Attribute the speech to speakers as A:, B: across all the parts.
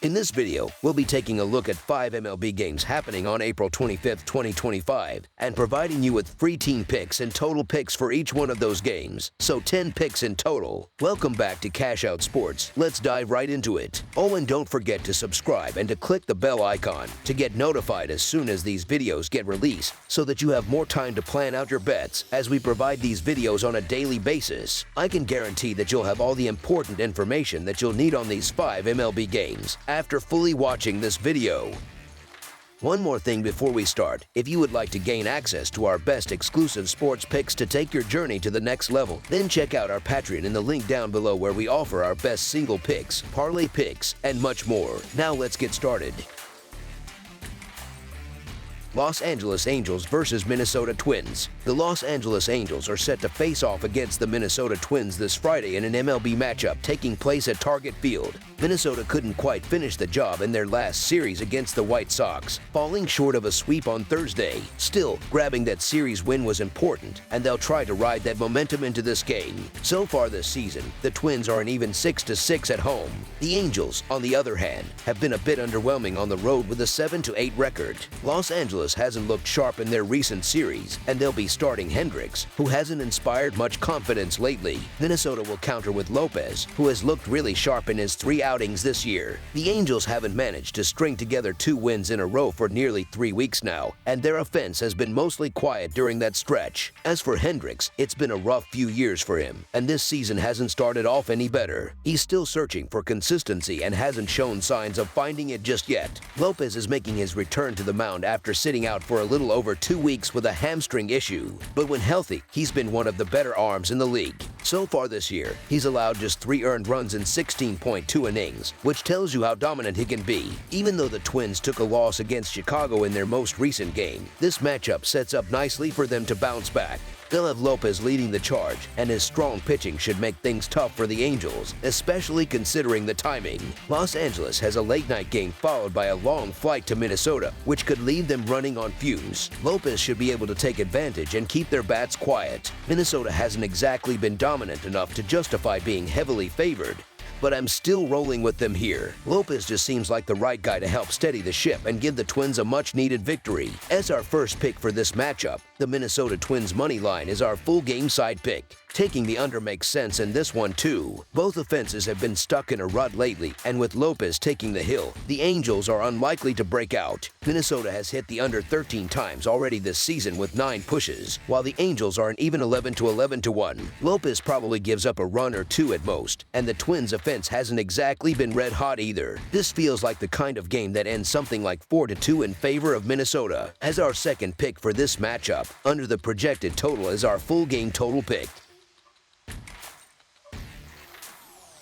A: In this video, we'll be taking a look at 5 MLB games happening on April 25th, 2025, and providing you with free team picks and total picks for each one of those games, so 10 picks in total. Welcome back to Cash Out Sports. Let's dive right into it. Oh, and don't forget to subscribe and to click the bell icon to get notified as soon as these videos get released, so that you have more time to plan out your bets as we provide these videos on a daily basis. I can guarantee that you'll have all the important information that you'll need on these 5 MLB games after fully watching this video. One more thing before we start. If you would like to gain access to our best exclusive sports picks to take your journey to the next level, then check out our Patreon in the link down below, where we offer our best single picks, parlay picks, and much more. Now let's get started. Los Angeles Angels versus Minnesota Twins. The Los Angeles Angels are set to face off against the Minnesota Twins this Friday in an MLB matchup taking place at Target Field. Minnesota couldn't quite finish the job in their last series against the White Sox, falling short of a sweep on Thursday. Still, grabbing that series win was important, and they'll try to ride that momentum into this game. So far this season, the Twins are an even 6-6 at home. The Angels, on the other hand, have been a bit underwhelming on the road with a 7-8 record. Los Angeles hasn't looked sharp in their recent series, and they'll be starting Hendricks, who hasn't inspired much confidence lately. Minnesota will counter with Lopez, who has looked really sharp in his 3 outings this year. The Angels haven't managed to string together 2 wins in a row for nearly 3 weeks now, and their offense has been mostly quiet during that stretch. As for Hendricks, it's been a rough few years for him, and this season hasn't started off any better. He's still searching for consistency and hasn't shown signs of finding it just yet. Lopez is making his return to the mound after sitting out for a little over 2 weeks with a hamstring issue, but when healthy, he's been one of the better arms in the league. So far this year, he's allowed just 3 earned runs in 16.2 innings, which tells you how dominant he can be. Even though the Twins took a loss against Chicago in their most recent game, this matchup sets up nicely for them to bounce back. They'll have Lopez leading the charge, and his strong pitching should make things tough for the Angels, especially considering the timing. Los Angeles has a late-night game followed by a long flight to Minnesota, which could leave them running on fumes. Lopez should be able to take advantage and keep their bats quiet. Minnesota hasn't exactly been dominant enough to justify being heavily favored, but I'm still rolling with them here. Lopez just seems like the right guy to help steady the ship and give the Twins a much-needed victory. As our first pick for this matchup, the Minnesota Twins money line is our full game side pick. Taking the under makes sense in this one too. Both offenses have been stuck in a rut lately, and with Lopez taking the hill, the Angels are unlikely to break out. Minnesota has hit the under 13 times already this season with 9 pushes, while the Angels are an even 11-1. Lopez probably gives up a run or 2 at most, and the Twins' offense hasn't exactly been red hot either. This feels like the kind of game that ends something like 4-2 in favor of Minnesota. As our second pick for this matchup, under the projected total is our full game total pick.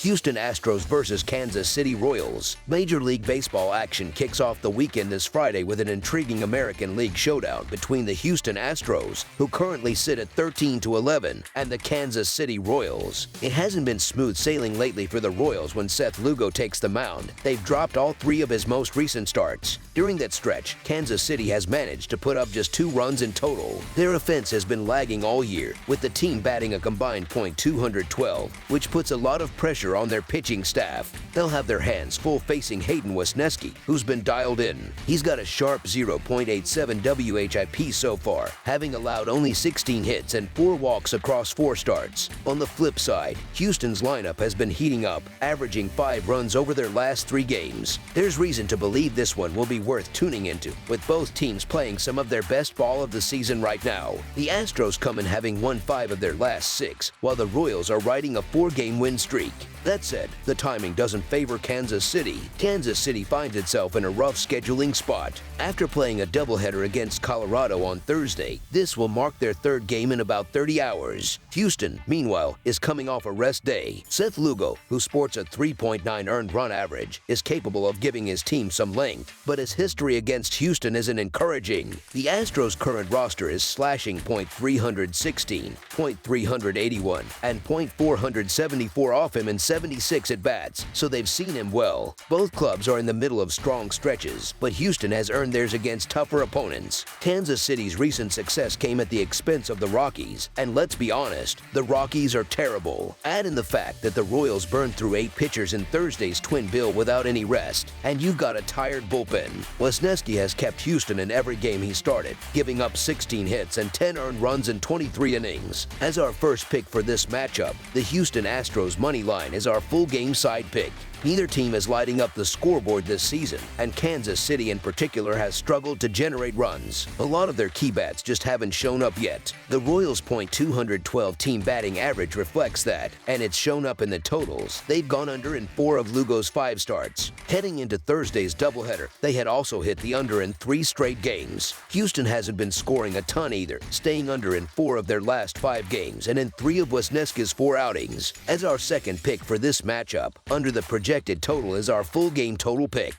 A: Houston Astros versus Kansas City Royals. Major League Baseball action kicks off the weekend this Friday with an intriguing American League showdown between the Houston Astros, who currently sit at 13-11, and the Kansas City Royals. It hasn't been smooth sailing lately for the Royals when Seth Lugo takes the mound. They've dropped all 3 of his most recent starts. During that stretch, Kansas City has managed to put up just 2 runs in total. Their offense has been lagging all year, with the team batting a combined .212, which puts a lot of pressure on their pitching staff. They'll have their hands full facing Hayden Wesneski, who's been dialed in. He's got a sharp 0.87 WHIP so far, having allowed only 16 hits and 4 walks across 4 starts. On the flip side, Houston's lineup has been heating up, averaging 5 runs over their last 3 games. There's reason to believe this one will be worth tuning into, with both teams playing some of their best ball of the season right now. The Astros come in having won 5 of their last 6, while the Royals are riding a 4-game win streak. That said, the timing doesn't favor Kansas City. Kansas City finds itself in a rough scheduling spot. After playing a doubleheader against Colorado on Thursday, this will mark their 3rd game in about 30 hours. Houston, meanwhile, is coming off a rest day. Seth Lugo, who sports a 3.9 earned run average, is capable of giving his team some length, but his history against Houston isn't encouraging. The Astros' current roster is slashing .316, .381, and .474 off him in 7 76 at-bats, so they've seen him well. Both clubs are in the middle of strong stretches, but Houston has earned theirs against tougher opponents. Kansas City's recent success came at the expense of the Rockies, and let's be honest, the Rockies are terrible. Add in the fact that the Royals burned through 8 pitchers in Thursday's twin bill without any rest, and you've got a tired bullpen. Wesneski has kept Houston in every game he started, giving up 16 hits and 10 earned runs in 23 innings. As our first pick for this matchup, the Houston Astros money line is our full game side pick. Neither team is lighting up the scoreboard this season, and Kansas City in particular has struggled to generate runs. A lot of their key bats just haven't shown up yet. The Royals' .212 team batting average reflects that, and it's shown up in the totals. They've gone under in 4 of Lugo's 5 starts. Heading into Thursday's doubleheader, they had also hit the under in 3 straight games. Houston hasn't been scoring a ton either, staying under in 4 of their last 5 games and in 3 of Wesneski's 4 outings. As our second pick for this matchup, under the projected total is our full game total pick.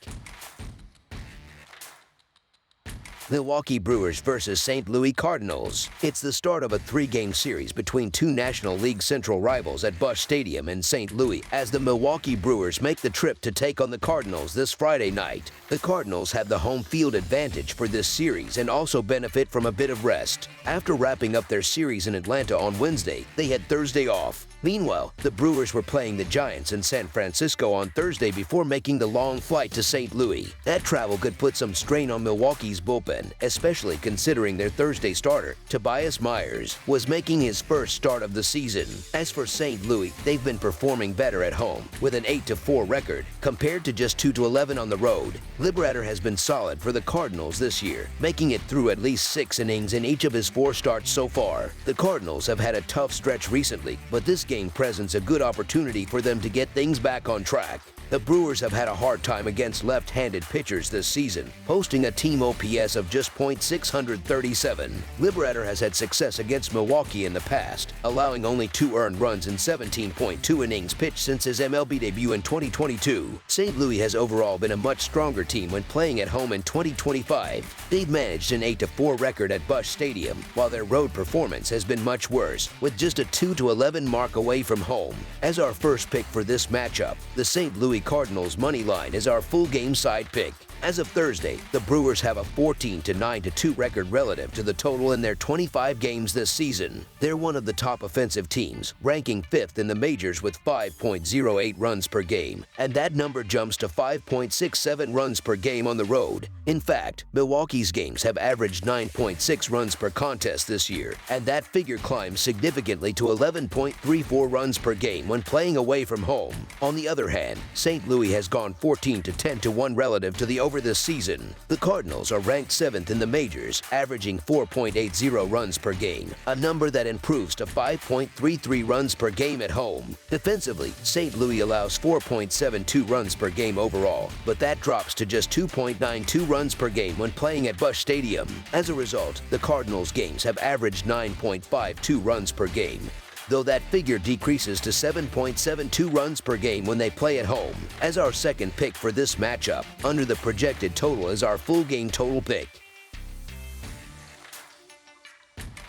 A: Milwaukee Brewers versus St. Louis Cardinals. It's the start of a 3-game series between 2 National League Central rivals at Busch Stadium in St. Louis as the Milwaukee Brewers make the trip to take on the Cardinals this Friday night. The Cardinals have the home field advantage for this series and also benefit from a bit of rest. After wrapping up their series in Atlanta on Wednesday, they had Thursday off. Meanwhile, the Brewers were playing the Giants in San Francisco on Thursday before making the long flight to St. Louis. That travel could put some strain on Milwaukee's bullpen, especially considering their Thursday starter, Tobias Myers, was making his first start of the season. As for St. Louis, they've been performing better at home, with an 8-4 record, compared to just 2-11 on the road. Liberator has been solid for the Cardinals this year, making it through at least 6 innings in each of his 4 starts so far. The Cardinals have had a tough stretch recently, but this game presents a good opportunity for them to get things back on track. The Brewers have had a hard time against left-handed pitchers this season, posting a team OPS of just .637. Liberator has had success against Milwaukee in the past, allowing only 2 earned runs in 17.2 innings pitched since his MLB debut in 2022. St. Louis has overall been a much stronger team when playing at home in 2025. They've managed an 8-4 record at Busch Stadium, while their road performance has been much worse, with just a 2-11 mark away from home. As our first pick for this matchup, the St. Louis Cardinals money line is our full game side pick. As of Thursday, the Brewers have a 14-9-2 record relative to the total in their 25 games this season. They're one of the top offensive teams, ranking 5th in the majors with 5.08 runs per game, and that number jumps to 5.67 runs per game on the road. In fact, Milwaukee's games have averaged 9.6 runs per contest this year, and that figure climbs significantly to 11.34 runs per game when playing away from home. On the other hand, St. Louis has gone 14-10-1 relative to the over this season. The Cardinals are ranked 7th in the majors, averaging 4.80 runs per game, a number that improves to 5.33 runs per game at home. Defensively, St. Louis allows 4.72 runs per game overall, but that drops to just 2.92 runs per game when playing at Busch Stadium. As a result, the Cardinals' games have averaged 9.52 runs per game, though that figure decreases to 7.72 runs per game when they play at home. As our second pick for this matchup, under the projected total is our full game total pick.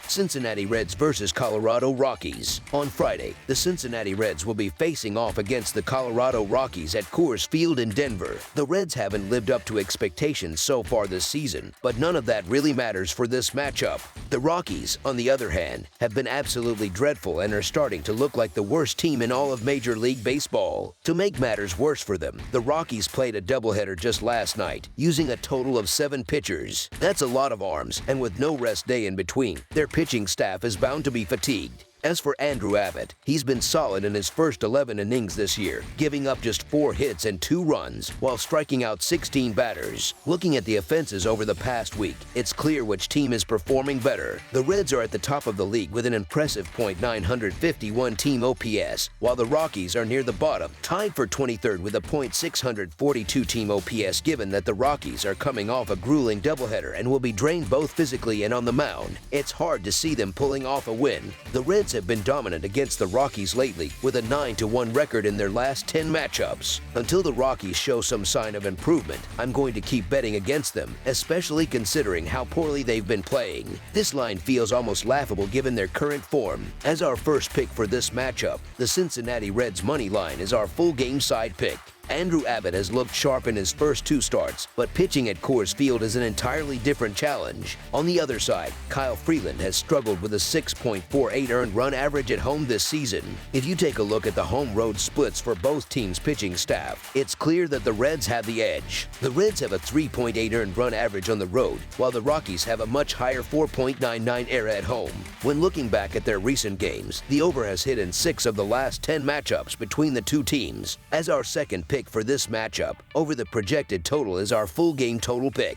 A: Cincinnati Reds versus Colorado Rockies. On Friday, the Cincinnati Reds will be facing off against the Colorado Rockies at Coors Field in Denver. The Reds haven't lived up to expectations so far this season, but none of that really matters for this matchup. The Rockies, on the other hand, have been absolutely dreadful and are starting to look like the worst team in all of Major League Baseball. To make matters worse for them, the Rockies played a doubleheader just last night, using a total of 7 pitchers. That's a lot of arms, and with no rest day in between, their pitching staff is bound to be fatigued. As for Andrew Abbott, he's been solid in his first 11 innings this year, giving up just 4 hits and 2 runs, while striking out 16 batters. Looking at the offenses over the past week, it's clear which team is performing better. The Reds are at the top of the league with an impressive .951 team OPS, while the Rockies are near the bottom, tied for 23rd with a .642 team OPS, given that the Rockies are coming off a grueling doubleheader and will be drained both physically and on the mound. It's hard to see them pulling off a win. The Reds have been dominant against the Rockies lately with a 9-1 record in their last 10 matchups. Until the Rockies show some sign of improvement, I'm going to keep betting against them, especially considering how poorly they've been playing. This line feels almost laughable given their current form. As our first pick for this matchup, the Cincinnati Reds money line is our full game side pick. Andrew Abbott has looked sharp in his first 2 starts, but pitching at Coors Field is an entirely different challenge. On the other side, Kyle Freeland has struggled with a 6.48 earned run average at home this season. If you take a look at the home-road splits for both teams' pitching staff, it's clear that the Reds have the edge. The Reds have a 3.8 earned run average on the road, while the Rockies have a much higher 4.99 ERA at home. When looking back at their recent games, the over has hit in 6 of the last 10 matchups between the two teams. As our second pick for this matchup, over the projected total is our full game total pick.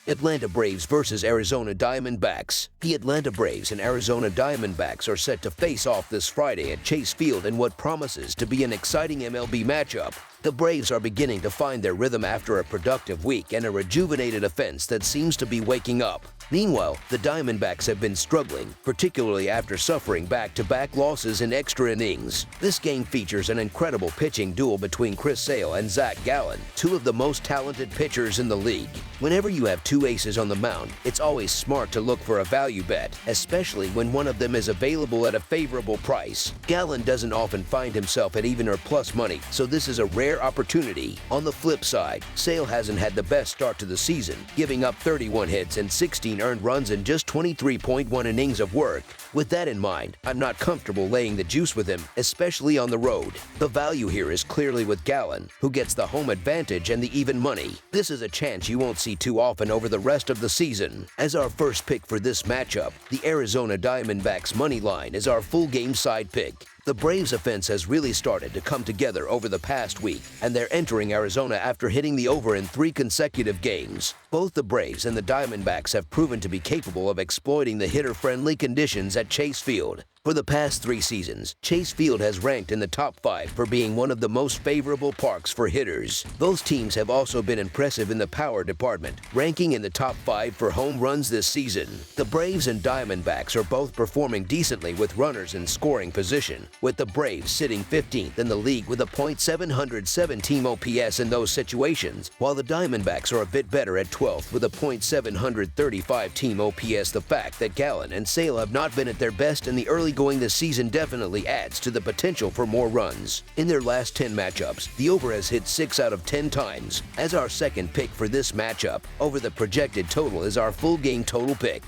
A: Atlanta Braves versus Arizona Diamondbacks. The Atlanta Braves and Arizona Diamondbacks are set to face off this Friday at Chase Field in what promises to be an exciting MLB matchup. The Braves are beginning to find their rhythm after a productive week and a rejuvenated offense that seems to be waking up. Meanwhile, the Diamondbacks have been struggling, particularly after suffering back-to-back losses in extra innings. This game features an incredible pitching duel between Chris Sale and Zach Gallen, 2 of the most talented pitchers in the league. Whenever you have 2 aces on the mound, it's always smart to look for a value bet, especially when one of them is available at a favorable price. Gallen doesn't often find himself at even or plus money, so this is a rare opportunity. On the flip side, Sale hasn't had the best start to the season, giving up 31 hits and 16 earned runs in just 23.1 innings of work. With that in mind, I'm not comfortable laying the juice with him, especially on the road. The value here is clearly with Gallen, who gets the home advantage and the even money. This is a chance you won't see too often over the rest of the season. As our first pick for this matchup, the Arizona Diamondbacks money line is our full game side pick. The Braves' offense has really started to come together over the past week, and they're entering Arizona after hitting the over in 3 consecutive games. Both the Braves and the Diamondbacks have proven to be capable of exploiting the hitter-friendly conditions at Chase Field. For the past 3 seasons, Chase Field has ranked in the top 5 for being one of the most favorable parks for hitters. Both teams have also been impressive in the power department, ranking in the top 5 for home runs this season. The Braves and Diamondbacks are both performing decently with runners in scoring position, with the Braves sitting 15th in the league with a .707 team OPS in those situations, while the Diamondbacks are a bit better at 12th with a .735 team OPS. The fact that Gallen and Sale have not been at their best in the early going this season definitely adds to the potential for more runs. In their last 10 matchups, the over has hit 6 out of 10 times. As our second pick for this matchup, over the projected total is our full game total pick.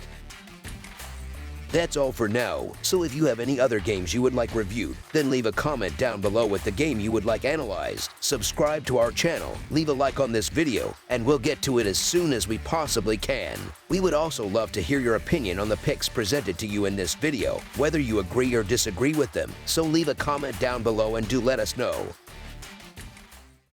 A: That's all for now, so if you have any other games you would like reviewed, then leave a comment down below with the game you would like analyzed. Subscribe to our channel, leave a like on this video, and we'll get to it as soon as we possibly can. We would also love to hear your opinion on the picks presented to you in this video, whether you agree or disagree with them, so leave a comment down below and do let us know.